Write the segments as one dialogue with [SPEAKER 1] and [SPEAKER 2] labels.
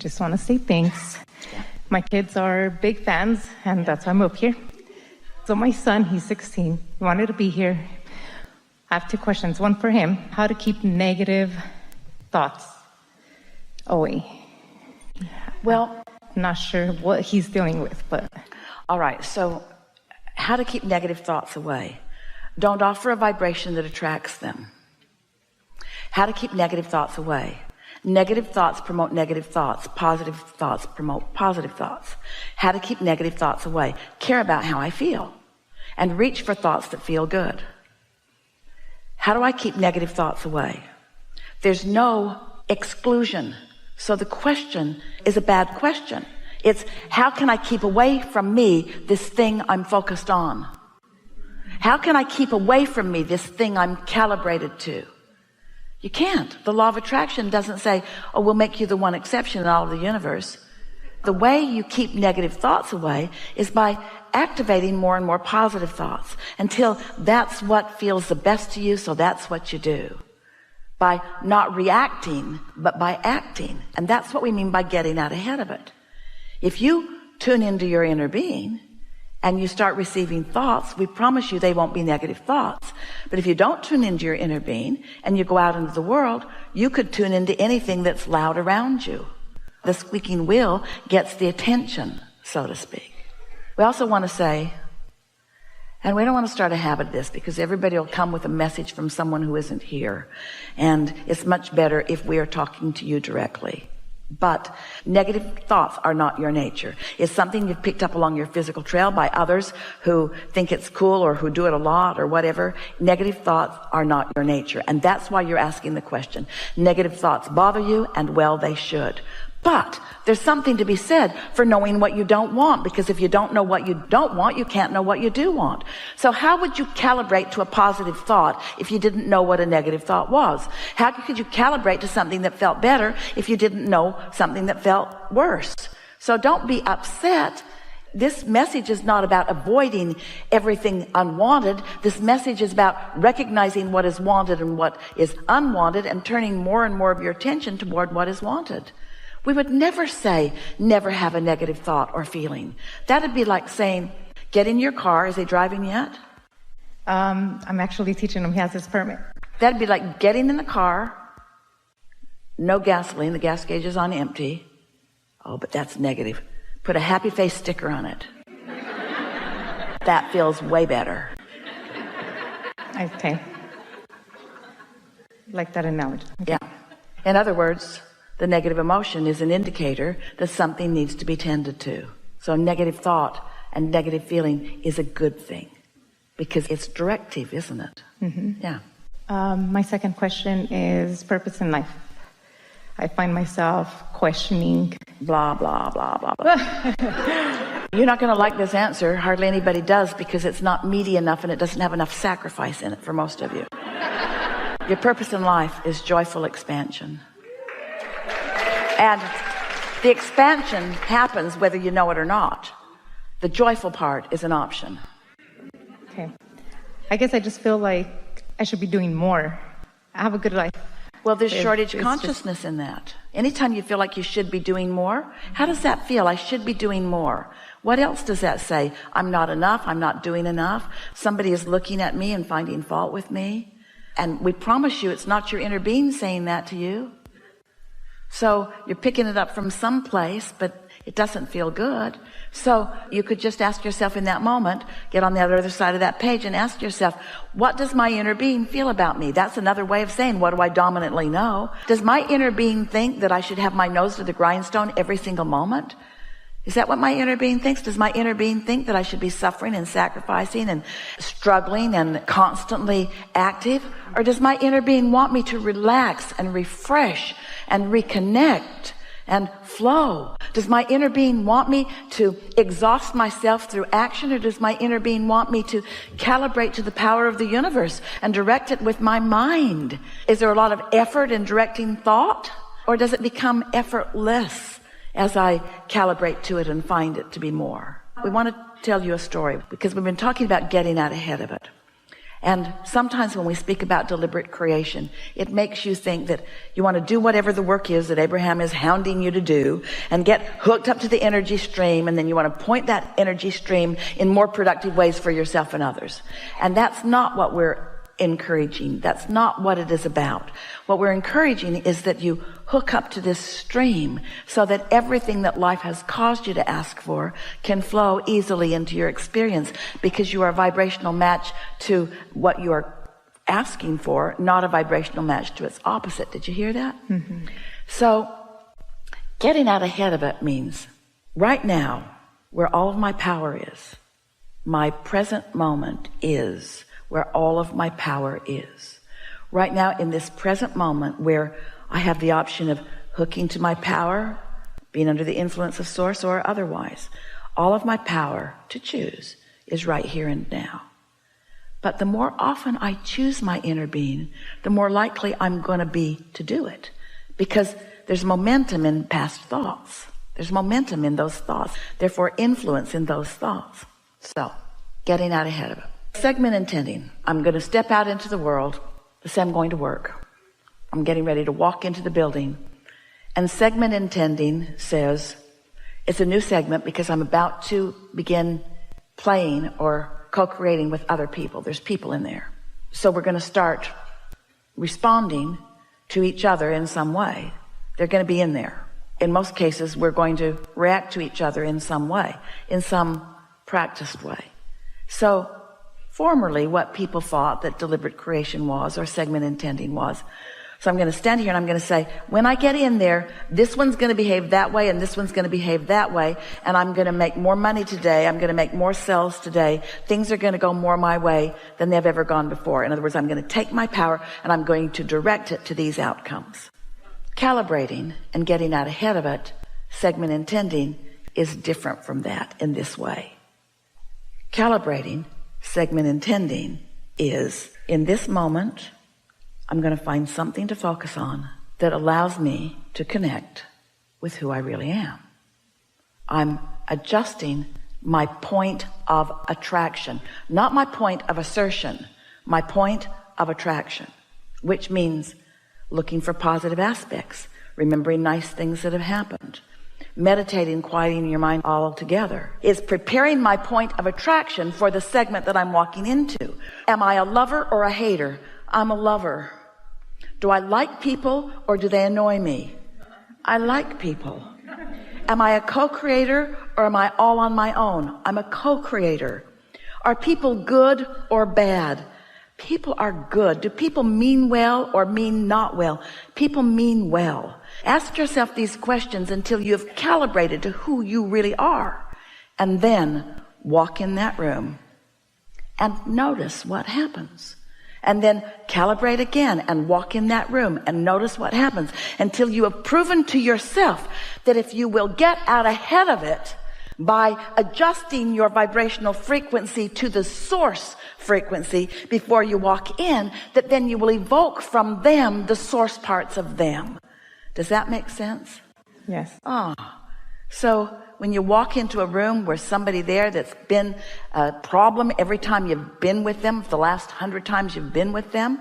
[SPEAKER 1] just want to say thanks. My kids are big fans, and that's why I moved here. So my son, he's 16, he wanted to be here. I have 2 questions. One for him, how to keep negative thoughts away. Well, I'm not sure what he's dealing with, but...
[SPEAKER 2] All right, so how to keep negative thoughts away. Don't offer a vibration that attracts them. How to keep negative thoughts away. Negative thoughts promote negative thoughts. Positive thoughts promote positive thoughts. How to keep negative thoughts away. Care about how I feel and reach for thoughts that feel good. How do I keep negative thoughts away? There's no exclusion. So the question is a bad question. It's how can I keep away from me this thing I'm focused on? How can I keep away from me this thing I'm calibrated to? You can't. The law of attraction doesn't say, oh, we'll make you the one exception in all of the universe. The way you keep negative thoughts away is by activating more and more positive thoughts until that's what feels the best to you, so that's what you do. By not reacting, but by acting. And that's what we mean by getting out ahead of it. If you tune into your inner being and you start receiving thoughts, we promise you they won't be negative thoughts. But if you don't tune into your inner being and you go out into the world, you could tune into anything that's loud around you. The squeaking wheel gets the attention, so to speak. We also want to say, and we don't want to start a habit of this because everybody will come with a message from someone who isn't here. And it's much better if we are talking to you directly. But negative thoughts are not your nature. It's something you've picked up along your physical trail by others who think it's cool or who do it a lot or whatever. Negative thoughts are not your nature. And that's why you're asking the question. Negative thoughts bother you, and well, they should. But there's something to be said for knowing what you don't want, because if you don't know what you don't want, you can't know what you do want. So how would you calibrate to a positive thought if you didn't know what a negative thought was? How could you calibrate to something that felt better if you didn't know something that felt worse? So don't be upset. This message is not about avoiding everything unwanted. This message is about recognizing what is wanted and what is unwanted and turning more and more of your attention toward what is wanted. We would never say, never have a negative thought or feeling. That'd be like saying, get in your car. Is he driving yet?
[SPEAKER 1] I'm actually teaching him. He has his permit.
[SPEAKER 2] That'd be like getting in the car, no gasoline, the gas gauge is on empty. Oh, but that's negative. Put a happy face sticker on it. That feels way better.
[SPEAKER 1] Okay. Like that analogy. Okay.
[SPEAKER 2] Yeah. In other words, the negative emotion is an indicator that something needs to be tended to. So negative thought and negative feeling is a good thing because it's directive, isn't it?
[SPEAKER 1] Mm-hmm.
[SPEAKER 2] Yeah.
[SPEAKER 1] My second question is purpose in life. I find myself questioning.
[SPEAKER 2] Blah, blah, blah, blah, blah. You're not going to like this answer. Hardly anybody does because it's not meaty enough and it doesn't have enough sacrifice in it for most of you. Your purpose in life is joyful expansion. And the expansion happens whether you know it or not. The joyful part is an option.
[SPEAKER 1] Okay. I guess I just feel like I should be doing more. I have a good life.
[SPEAKER 2] Well, there's shortage consciousness in that. Anytime you feel like you should be doing more, how does that feel? I should be doing more. What else does that say? I'm not enough. I'm not doing enough. Somebody is looking at me and finding fault with me. And we promise you it's not your inner being saying that to you. So you're picking it up from some place, but it doesn't feel good. So you could just ask yourself in that moment, get on the other side of that page and ask yourself, what does my inner being feel about me? That's another way of saying, what do I dominantly know? Does my inner being think that I should have my nose to the grindstone every single moment? Is that what my inner being thinks? Does my inner being think that I should be suffering and sacrificing and struggling and constantly active? Or does my inner being want me to relax and refresh and reconnect and flow? Does my inner being want me to exhaust myself through action, or does my inner being want me to calibrate to the power of the universe and direct it with my mind? Is there a lot of effort in directing thought, or does it become effortless as I calibrate to it and find it to be more? We want to tell you a story because we've been talking about getting out ahead of it. And sometimes when we speak about deliberate creation, it makes you think that you want to do whatever the work is that Abraham is hounding you to do and get hooked up to the energy stream, and then you want to point that energy stream in more productive ways for yourself and others. And that's not what we're encouraging. That's not what it is about. What we're encouraging is that you hook up to this stream so that everything that life has caused you to ask for can flow easily into your experience, because you are a vibrational match to what you are asking for, not a vibrational match to its opposite. Did you hear that? Mm-hmm. So getting out ahead of it means right now, where all of my power is, my present moment is where all of my power is. Right now, in this present moment, where I have the option of hooking to my power, being under the influence of source, or otherwise, all of my power to choose is right here and now. But the more often I choose my inner being, the more likely I'm going to be to do it, because there's momentum in past thoughts. There's momentum in those thoughts, therefore influence in those thoughts. So, getting out ahead of it. Segment intending. I'm going to step out into the world. Let's say I'm going to work. I'm getting ready to walk into the building. And segment intending says, it's a new segment because I'm about to begin playing or co-creating with other people. There's people in there. So we're going to start responding to each other in some way. They're going to be in there. In most cases, we're going to react to each other in some way, in some practiced way. So formerly, what people thought that deliberate creation was, or segment intending was. So I'm going to stand here and I'm going to say, when I get in there, this one's going to behave that way and this one's going to behave that way, and I'm going to make more money today, I'm going to make more sales today, things are going to go more my way than they've ever gone before. In other words, I'm going to take my power and I'm going to direct it to these outcomes. Calibrating and getting out ahead of it, segment intending, is different from that in this way. Calibrating, segment intending, is, in this moment, I'm going to find something to focus on that allows me to connect with who I really am. I'm adjusting my point of attraction, not my point of assertion, my point of attraction, which means looking for positive aspects, remembering nice things that have happened, meditating, quieting your mind all together. Is preparing my point of attraction for the segment that I'm walking into. Am I a lover or a hater? I'm a lover. Do I like people or do they annoy me? I like people. Am I a co-creator or am I all on my own? I'm a co-creator. Are people good or bad? People are good. Do people mean well or mean not well? People mean well. Ask yourself these questions until you have calibrated to who you really are. And then walk in that room and notice what happens. And then calibrate again and walk in that room and notice what happens until you have proven to yourself that if you will get out ahead of it by adjusting your vibrational frequency to the source frequency before you walk in, that then you will evoke from them the source parts of them. Does that make sense?
[SPEAKER 1] Yes.
[SPEAKER 2] So when you walk into a room where somebody there that's been a problem every time you've been with them, the last 100 times you've been with them,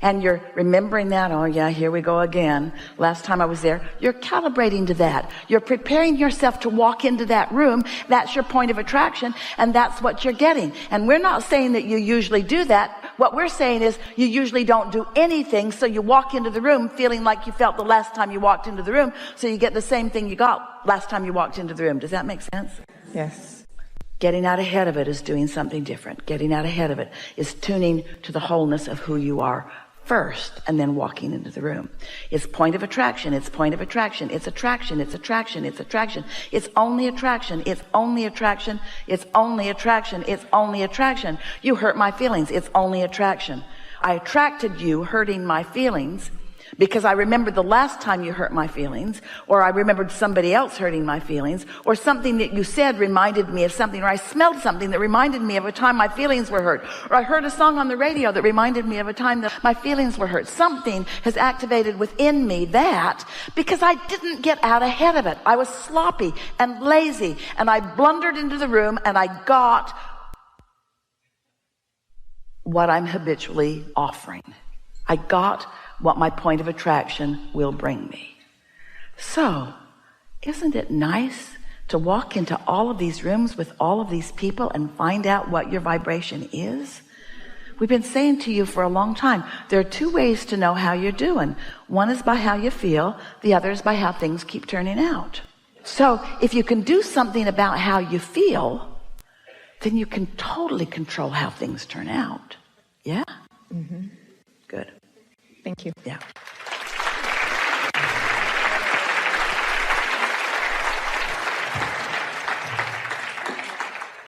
[SPEAKER 2] and you're remembering that, oh yeah, here we go again. Last time I was there. You're calibrating to that. You're preparing yourself to walk into that room. That's your point of attraction, and that's what you're getting. And we're not saying that you usually do that. What we're saying is you usually don't do anything, so you walk into the room feeling like you felt the last time you walked into the room, so you get the same thing you got last time you walked into the room. Does that make sense?
[SPEAKER 1] Yes.
[SPEAKER 2] Getting out ahead of it is doing something different. Getting out ahead of it is tuning to the wholeness of who you are first, and then walking into the room. It's point of attraction. It's point of attraction. It's attraction. It's attraction. It's attraction. It's only attraction. It's only attraction. It's only attraction. It's only attraction. You hurt my feelings. It's only attraction. I attracted you hurting my feelings because I remembered the last time you hurt my feelings, or I remembered somebody else hurting my feelings, or something that you said reminded me of something, or I smelled something that reminded me of a time my feelings were hurt, or I heard a song on the radio that reminded me of a time that my feelings were hurt. Something has activated within me that, because I didn't get out ahead of it. I was sloppy and lazy, and I blundered into the room and I got what I'm habitually offering. I got what my point of attraction will bring me. So, isn't it nice to walk into all of these rooms with all of these people and find out what your vibration is? We've been saying to you for a long time, there are two ways to know how you're doing. One is by how you feel, the other is by how things keep turning out. So if you can do something about how you feel, then you can totally control how things turn out. Yeah?
[SPEAKER 1] Mm-hmm.
[SPEAKER 2] Good.
[SPEAKER 1] Thank you.
[SPEAKER 2] Yeah.